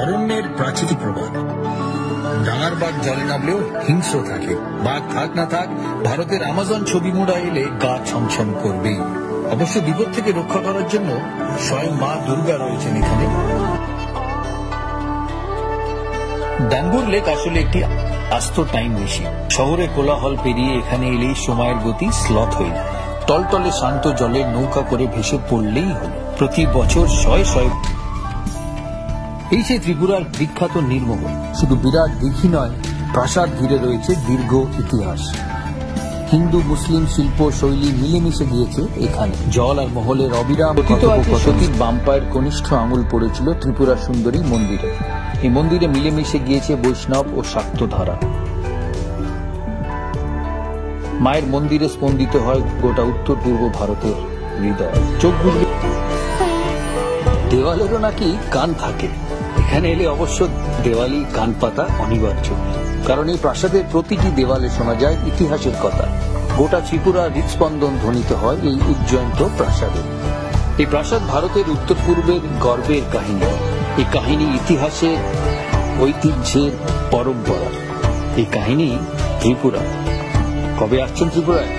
অরণ্যের প্রাচীর প্রবাদ। ডাঙার বাঘ জলে নামলেও হিংস্র থাকে, বাঘ থাক না থাক ভারতের আমাজন ছবি মোড়া এলে গা ছমছম করবেই। অবশ্য বিপদ থেকে রক্ষা করার জন্য স্বয়ং মা দুর্গা রয়েছেন এখানে। ডাম্বুর লেক আসলে একটি আস্ত টাইম মেশিন। শহরে কোলাহল পেরিয়ে এখানে এলেই সময়ের গতি স্লথ হয়ে যায়। টলটলে শান্ত জলের নৌকা করে ভেসে পড়লেই হল। প্রতি বছর শয়ে শয়ে এই সেই ত্রিপুরার বিখ্যাত নীরমহল। শুধু বিরাট দিঘি নয়, প্রাসাদ ঘিরে রয়েছে দীর্ঘ ইতিহাস। হিন্দু মুসলিম শিল্প শৈলী মিলেমিশে গিয়েছে এখানে। জল আর মহলের অবিরাম কথোপকথনের বাম্পায়ের কনিষ্ঠ আঙুল পড়েছিল ত্রিপুরা সুন্দরী মন্দিরে। এই মন্দিরে মিলেমিশে গিয়েছে বৈষ্ণব ও শাক্ত ধারা। মায়ের মন্দিরে স্পন্দিত হয় গোটা উত্তর পূর্ব ভারতের হৃদয়। চোখ বুঝলে দেওয়ালেরও নাকি কান থাকে। এখানে এলে অবশ্য দেওয়ালি কান পাতা অনিবার্য, কারণ এই প্রাসাদের প্রতিটি দেওয়ালে শোনা যায় ইতিহাসের কথা। গোটা ত্রিপুরা হৃদস্পন্দন ধ্বনিত হয় এই উজ্জয়ন্ত প্রাসাদে। এই প্রাসাদ ভারতের উত্তর পূর্বের গর্বের কাহিনী। এই কাহিনী ইতিহাসের, ঐতিহ্যের, পরম্পরা। এই কাহিনী ত্রিপুরা। কবে আসছেন ত্রিপুরায়?